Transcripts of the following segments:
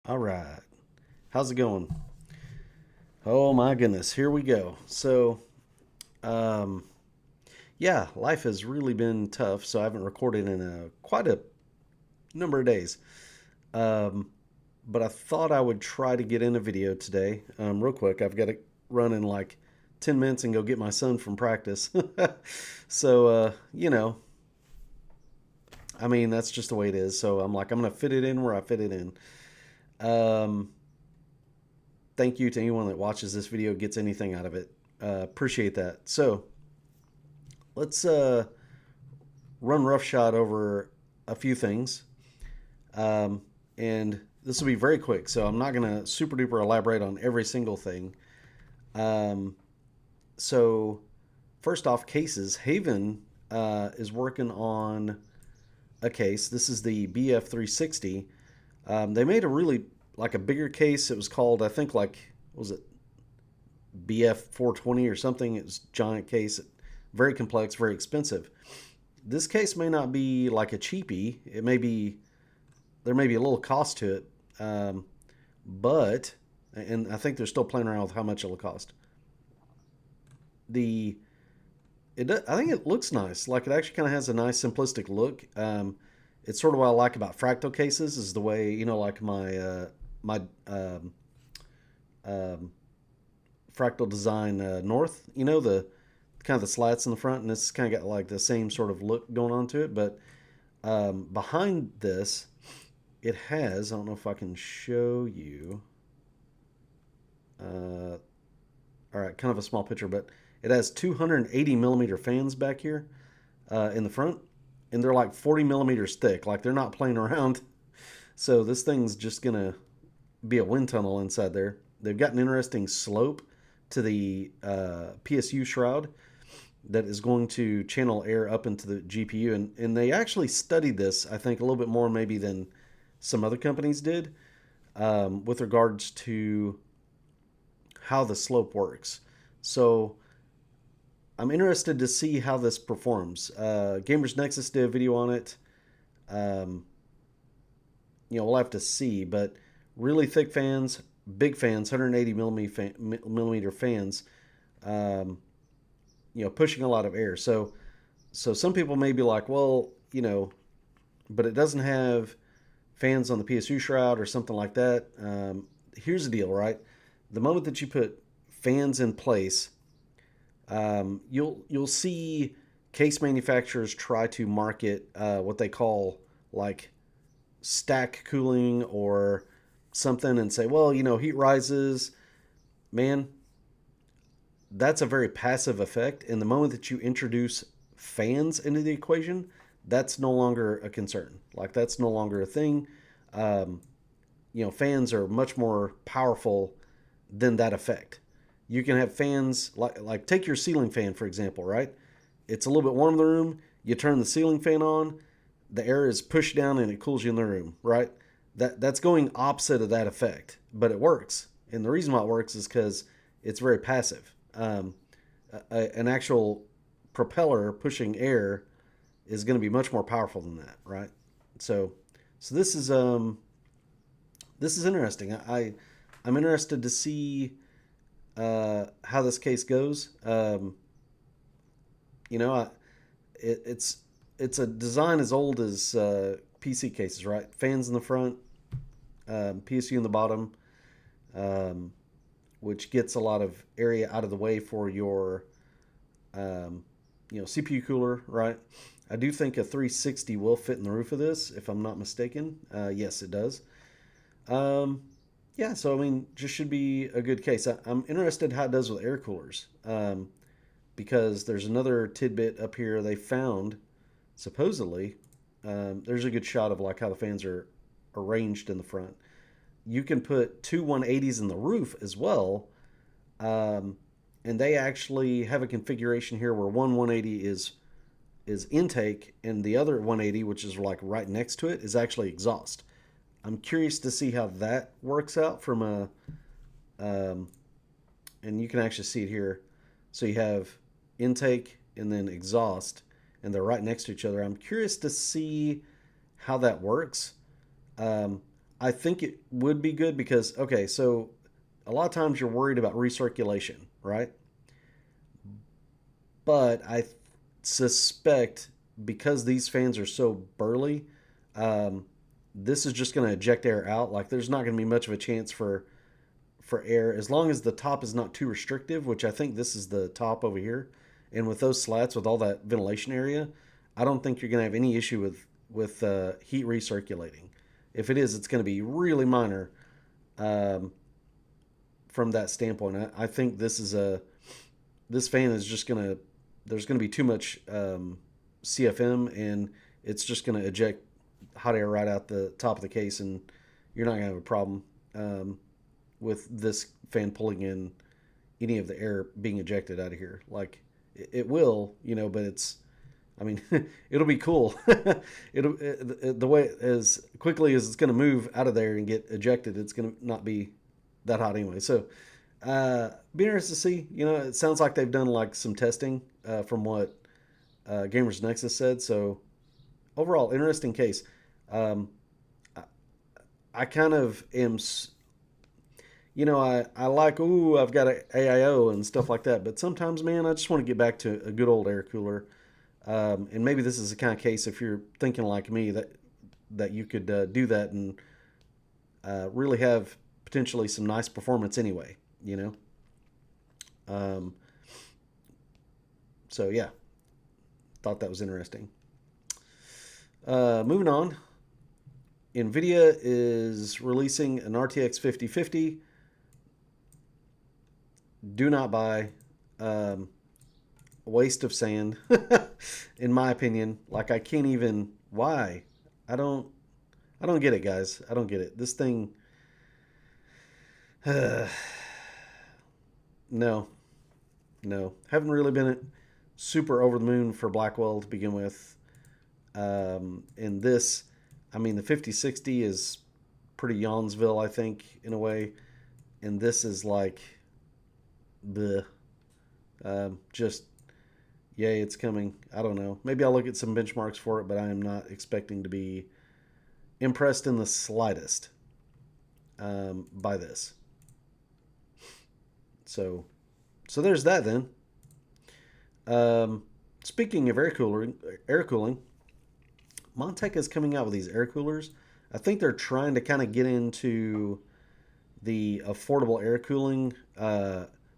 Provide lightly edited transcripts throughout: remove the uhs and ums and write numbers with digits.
All right. How's it going? Oh my goodness, here we go. Um, yeah, life has really been tough, so I haven't recorded in quite a number of days. Um, but I thought I would try to get in a video today, real quick. I've got to run in like 10 minutes and go get my son from practice. I mean, that's just the way it is. So I'm like, I'm going to fit it in where I fit it in. Um, Thank you to anyone that watches this video, gets anything out of it. Appreciate that. So let's run roughshod over a few things. Um, and this will be very quick, so I'm not going to super duper elaborate on every single thing. Um, so, first off, cases. HAVN is working on a case. This is the BF360. They made a really like a bigger case. It was called, I think, like, what was it, BF420 or something. It was a giant case, very complex, very expensive. This case may not be like a cheapie. It may be, there may be a little cost to it, but and I think they're still playing around with how much it'll cost. The I think it looks nice. Like it actually kind of has a nice simplistic look. It's sort of what I like about fractal cases is the way like my um, fractal design North. The kind of the slats in the front, and it's kind of got like the same sort of look going on to it. But behind this, it has, I don't know if I can show you. Uh, all right, kind of a small picture, but it has 280 millimeter fans back here in the front, and they're like 40 millimeters thick. Like they're not playing around. So this thing's just gonna be a wind tunnel inside there. They've got an interesting slope to the PSU shroud that is going to channel air up into the GPU. And they actually studied this, I think, a little bit more maybe than some other companies did with regards to how the slope works. So I'm interested to see how this performs. Gamers Nexus did a video on it. Um, we'll have to see, but really thick fans, big fans, 180 millimeter fans, um, pushing a lot of air. So some people may be like, well, but it doesn't have fans on the PSU shroud or something like that. Here's the deal, right? The moment that you put fans in place, you'll see case manufacturers try to market what they call like stack cooling or something and say, well, heat rises. Man, that's a very passive effect. And the moment that you introduce fans into the equation, that's no longer a concern. Like that's no longer a thing. Um, fans are much more powerful than that effect. You can have fans like take your ceiling fan for example, right? It's a little bit warm in the room. You turn the ceiling fan on, the air is pushed down and it cools you in the room, right? That's going opposite of that effect, but it works. And the reason why it works is because it's very passive. An actual propeller pushing air is going to be much more powerful than that, right? So, so this is interesting. I'm interested to see how this case goes. You know, I, it's a design as old as PC cases, right? Fans in the front, PSU in the bottom, um, which gets a lot of area out of the way for your um, CPU cooler, right? I do think a 360 will fit in the roof of this, if I'm not mistaken. Yes, it does. Um, yeah, so I mean, just should be a good case. I'm interested how it does with air coolers because there's another tidbit up here they found. Supposedly, there's a good shot of like how the fans are arranged in the front. You can put two 180s in the roof as well, um, and they actually have a configuration here where one 180 is intake and the other 180, which is like right next to it, is actually exhaust. I'm curious to see how that works out from a, um, and you can actually see it here. So you have intake and then exhaust, and they're right next to each other. I'm curious to see how that works. Um, I think it would be good because, okay, so a lot of times you're worried about recirculation, right? But I suspect because these fans are so burly, um, this is just going to eject air out. Like there's not going to be much of a chance for air as long as the top is not too restrictive, which I think this is the top over here. And with those slats with all that ventilation area, I don't think you're going to have any issue with heat recirculating. If it is, it's going to be really minor um, from that standpoint. I think this fan is just going to there's going to be too much CFM and it's just going to eject hot air right out the top of the case, and you're not going to have a problem with this fan pulling in any of the air being ejected out of here. Like it will, but it's, I mean, it'll be cool. The way as quickly as it's going to move out of there and get ejected, it's going to not be that hot anyway. So, be interested to see. It sounds like they've done like some testing from what Gamers Nexus said. So, overall, interesting case. Um, I kind of am. I like, ooh, I've got a AIO and stuff like that. But sometimes, man, I just want to get back to a good old air cooler. And maybe this is the kind of case, if you're thinking like me, that you could do that and really have potentially some nice performance anyway. Um, so yeah, thought that was interesting. Moving on, NVIDIA is releasing an RTX 5050. Do not buy. Waste of sand, in my opinion. Like I can't even. Why? I don't. I don't get it, guys. I don't get it. This thing. No, no. Haven't really been super over the moon for Blackwell to begin with. And this, I mean, the 5060 is pretty Yawnsville, I think, in a way. And this is like the just yay, it's coming. I don't know. Maybe I'll look at some benchmarks for it, but I am not expecting to be impressed in the slightest by this. So there's that then. Speaking of air cooling, Montech is coming out with these air coolers. I think they're trying to kind of get into the affordable air cooling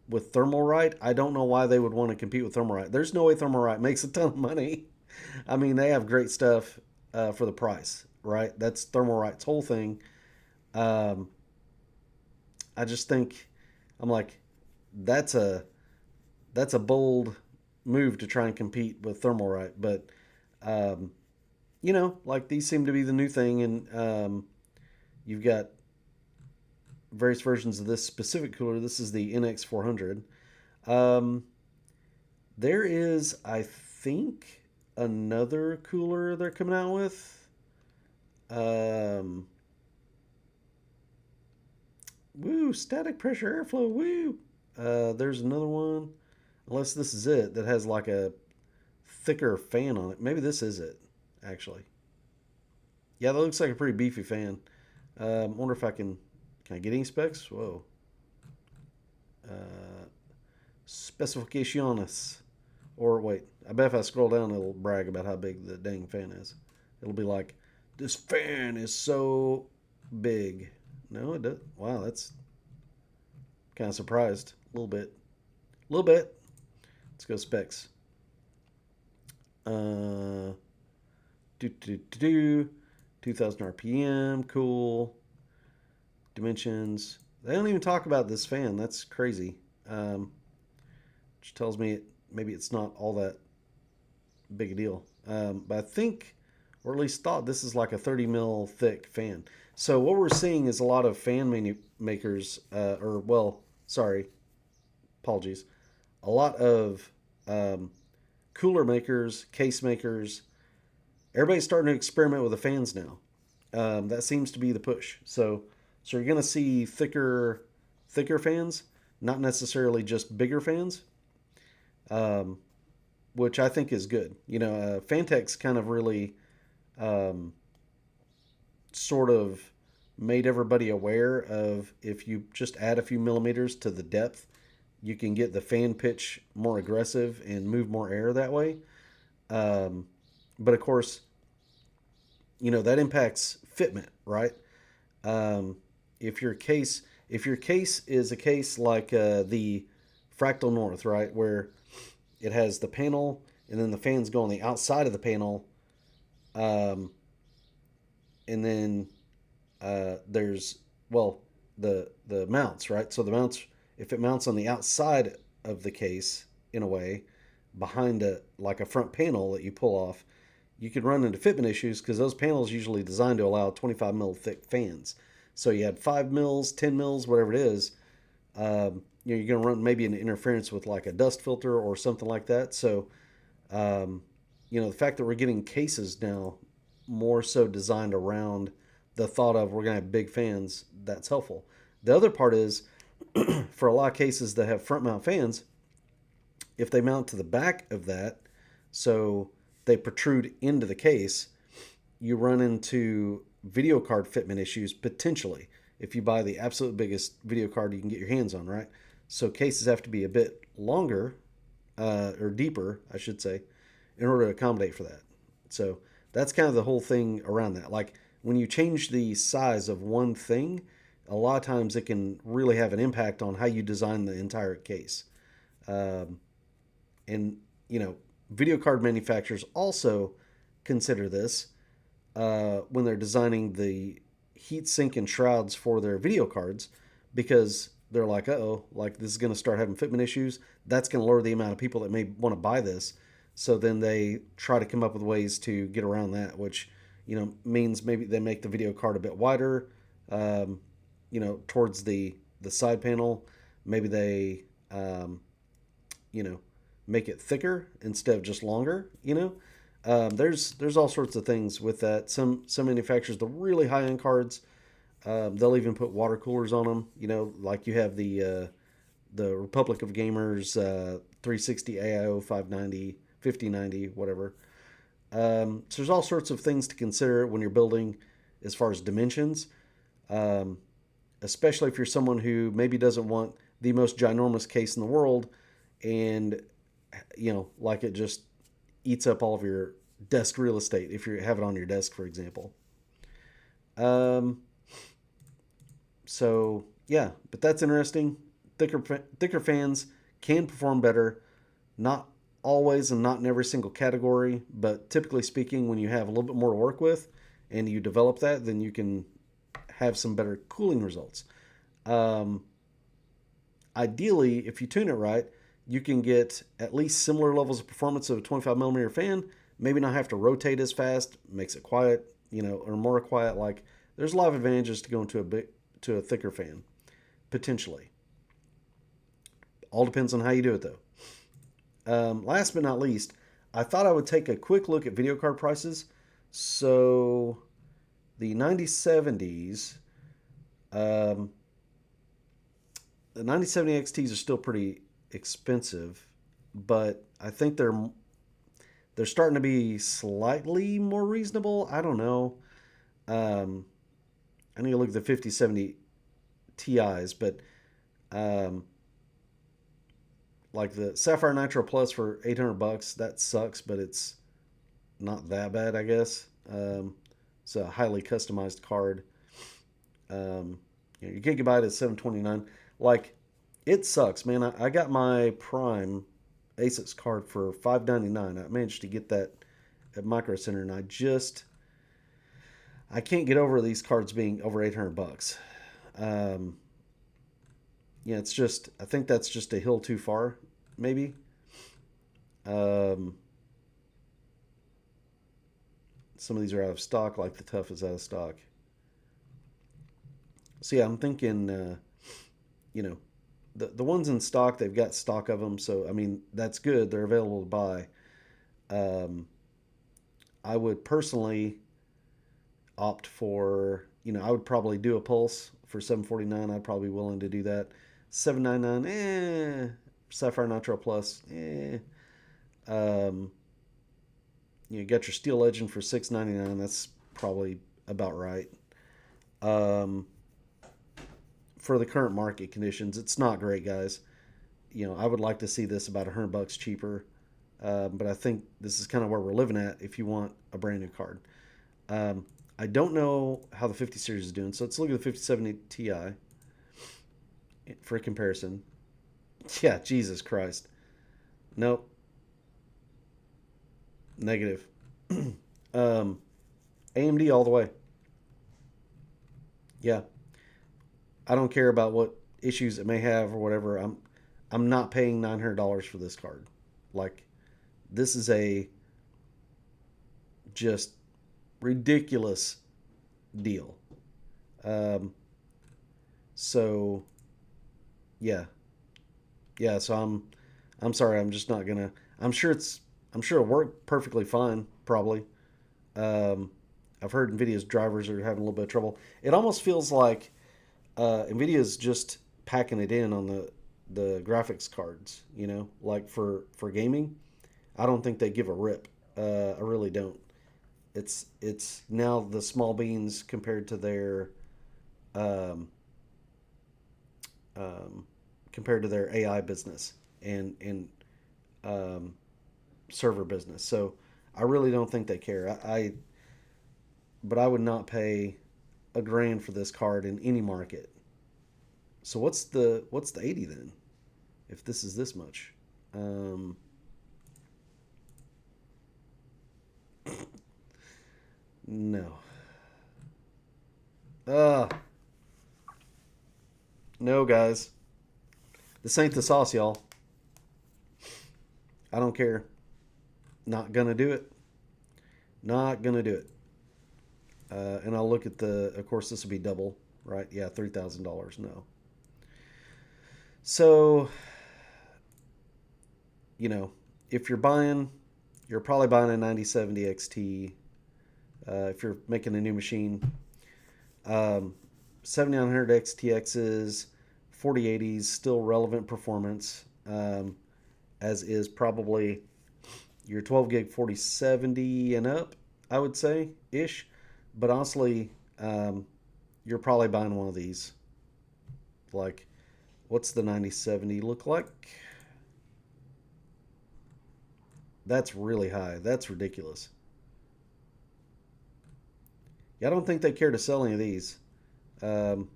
with Thermalright. I don't know why they would want to compete with Thermalright. There's no way Thermalright makes a ton of money. I mean, they have great stuff for the price, right? That's Thermalright's whole thing. I just think I'm like, that's a bold move to try and compete with Thermalright, but like these seem to be the new thing, and you've got various versions of this specific cooler. This is the NX400. There is, I think, another cooler they're coming out with. Static pressure airflow. Woo. There's another one, unless this is it, that has like a thicker fan on it. Maybe this is it, actually. Yeah, that looks like a pretty beefy fan. Wonder if can I get any specs? Whoa. Specificaciones. Or wait, I bet if I scroll down, it'll brag about how big the dang fan is. It'll be like, this fan is so big. No, it doesn't. Wow, that's kind of surprised. A little bit. A little bit. Let's go specs. 2000 RPM. Cool. Dimensions. They don't even talk about this fan. That's crazy. Which tells me maybe it's not all that big a deal. But I think, or at least thought, this is like a 30 mil thick fan. So what we're seeing is a lot of fan makers, apologies. A lot of cooler makers, case makers. Everybody's starting to experiment with the fans now. That seems to be the push. So you're going to see thicker fans, not necessarily just bigger fans, which I think is good. Fantech's kind of really sort of made everybody aware of if you just add a few millimeters to the depth, you can get the fan pitch more aggressive and move more air that way. Um, but of course, that impacts fitment, right? Um, if your case is a case like the Fractal North, right, where it has the panel and then the fans go on the outside of the panel, um, and then there's the mounts, right? So the mounts, if it mounts on the outside of the case in a way, behind a front panel that you pull off, you could run into fitment issues because those panels usually designed to allow 25 mil thick fans. So you had 5 mils, 10 mils, whatever it is. You're going to run maybe an interference with like a dust filter or something like that. So, um, the fact that we're getting cases now more so designed around the thought of we're going to have big fans, that's helpful. The other part is for a lot of cases that have front mount fans, if they mount to the back of that, so they protrude into the case, you run into video card fitment issues potentially if you buy the absolute biggest video card you can get your hands on, right? So cases have to be a bit longer or deeper, I should say, in order to accommodate for that. So that's kind of the whole thing around that. Like when you change the size of one thing, a lot of times it can really have an impact on how you design the entire case. Um, and video card manufacturers also consider this when they're designing the heat sink and shrouds for their video cards, because they're like, oh, like this is going to start having fitment issues. That's going to lower the amount of people that may want to buy this. So then they try to come up with ways to get around that, which means maybe they make the video card a bit wider, towards the side panel. Maybe they you know make it thicker instead of just longer. There's all sorts of things with that. Some manufacturers, the really high end cards, they'll even put water coolers on them. Like you have the Republic of Gamers 360 AIO 590 5090 whatever. So there's all sorts of things to consider when you're building as far as dimensions, um, especially if you're someone who maybe doesn't want the most ginormous case in the world, and like it just eats up all of your desk real estate if you have it on your desk, for example. Um, so yeah, but that's interesting. Thicker fans can perform better, not always and not in every single category, but typically speaking, when you have a little bit more to work with and you develop that, then you can have some better cooling results. Um, Ideally, if you tune it right, you can get at least similar levels of performance of a 25 millimeter fan. Maybe not have to rotate as fast, makes it quiet, or more quiet. Like there's a lot of advantages to going to a thicker fan, potentially. All depends on how you do it, though. Last but not least, I thought I would take a quick look at video card prices. So the 9070s, um, the 9070 XTs are still pretty expensive, but I think they're starting to be slightly more reasonable. I don't know. Um, I need to look at the 5070 Ti's, but um, like the Sapphire Nitro Plus for $800, that sucks, but it's not that bad, I guess. It's a highly customized card. Your gigabyte is 729. Like, it sucks, man. I got my Prime ASICS card for $599. I managed to get that at Micro Center, and I can't get over these cards being over $800. Um, it's just, I think that's just a hill too far, maybe. Um, some of these are out of stock, like the Tough is out of stock. So yeah, I'm thinking, the ones in stock, they've got stock of them. So, I mean, that's good. They're available to buy. Um, I would personally opt for, I would probably do a Pulse for $749. I'd probably be willing to do that. $799, Sapphire Nitro Plus, Um, you got your Steel Legend for $699. That's probably about right. Um, for the current market conditions, it's not great, guys. I would like to see this about $100 cheaper, but I think this is kind of where we're living at if you want a brand new card. I don't know how the 50 series is doing, so let's look at the 5070 Ti for a comparison. Yeah, Jesus Christ. Nope. Negative. AMD all the way. Yeah. I don't care about what issues it may have or whatever. I'm not paying $900 for this card. Like, this is a just ridiculous deal. Um, so yeah, yeah. So I'm sorry. I'm just not gonna. I'm sure it'll work perfectly fine. Probably. Um, I've heard Nvidia's drivers are having a little bit of trouble. It almost feels like Nvidia's just packing it in on the graphics cards. Like for gaming. I don't think they give a rip. I really don't. It's now the small beans um, um, compared to their AI business and um, server business. So I really don't think they care. But I would not pay a grand for this card in any market. So what's the 80 then? If this is this much, um, no, uh, no, guys, this ain't the sauce, y'all. I don't care. Not gonna do it. Not gonna do it. And I'll look at Of course, this will be double, right? Yeah, $3,000. No. So you know, if you're probably buying a 9070 XT. If you're making a new machine, 7900 XTXs, 4080s, still relevant performance, as is probably your 12 gig 4070 and up, I would say ish. But honestly, you're probably buying one of these. Like, what's the 9070 look like? That's really high. That's ridiculous. Yeah, I don't think they care to sell any of these. Um,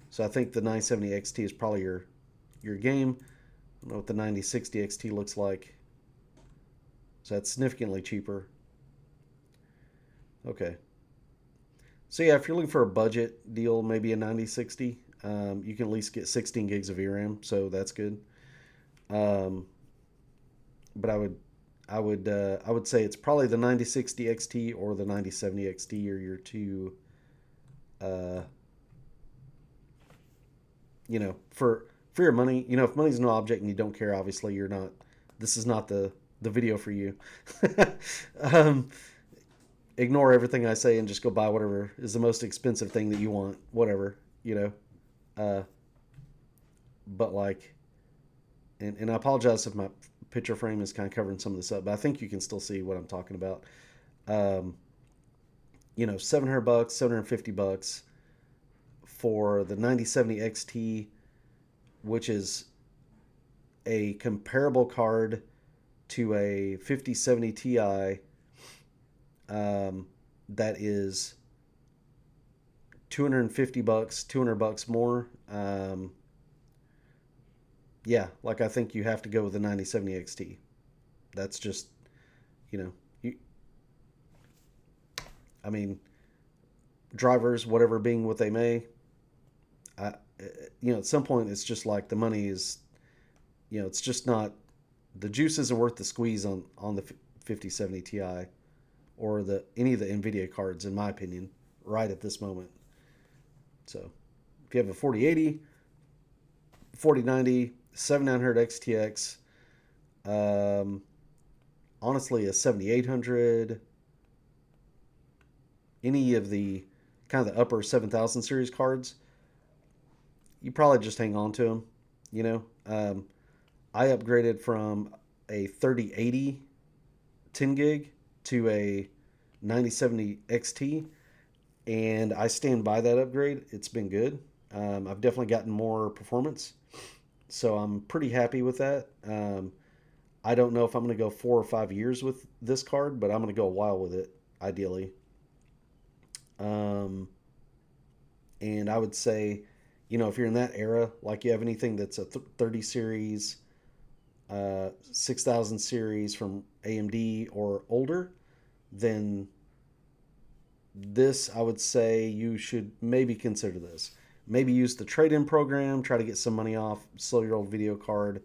so I think the 970 XT is probably your game. I don't know what the 9060 XT looks like. So that's significantly cheaper. Okay. So yeah, if you're looking for a budget deal, maybe a 9060, you can at least get 16 gigs of VRAM, so that's good. Um, but I would say it's probably the 9060 XT or the 9070 XT are your two. Uh, for your money, if money's no object and you don't care, obviously you're not. This is not the video for you. um, Ignore everything I say and just go buy whatever is the most expensive thing that you want. Whatever, you know. Uh, but like, and I apologize if my picture frame is kind of covering some of this up, but I think you can still see what I'm talking about. Um, $700, $750 for the 9070 XT, which is a comparable card to a 5070 Ti, that is $250, $200 more. Yeah, like I think you have to go with the 9070 XT. That's just, you know, you, I mean, drivers, whatever being what they may, I, at some point it's just like the money is, it's just not, the juice isn't worth the squeeze on the 5070 Ti or any of the Nvidia cards, in my opinion, right at this moment. So if you have a 4080, 4090, 7900 XTX, honestly a 7800, any of the kind of the upper 7000 series cards, you probably just hang on to them. I upgraded from a 3080 10 gig to a 9070 XT, and I stand by that upgrade. It's been good. I've definitely gotten more performance, so I'm pretty happy with that. I don't know if I'm going to go 4 or 5 years with this card, but I'm going to go a while with it, ideally. Um, and I would say, if you're in that era, like you have anything that's a 30 series, 6000 series from AMD or older, then this, I would say you should maybe consider this. Maybe use the trade-in program, try to get some money off, sell your old video card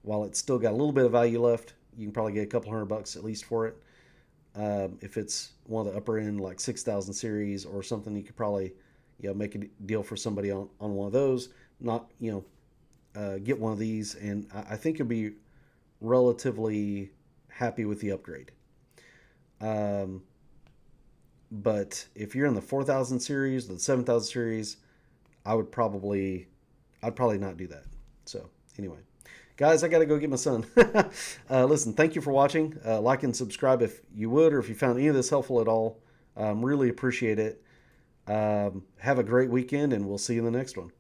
while it's still got a little bit of value left. You can probably get a couple $100 at least for it. If it's one of the upper end, like 6000 series or something, you could probably make a deal for somebody on one of those. Not get one of these, and I think you'll be relatively happy with the upgrade. Um, but if you're in the 4000 series, the 7000 series, I'd probably not do that. So anyway, guys, I got to go get my son. Listen, thank you for watching. Like and subscribe if you would, or if you found any of this helpful at all. Really appreciate it. Have a great weekend, and we'll see you in the next one.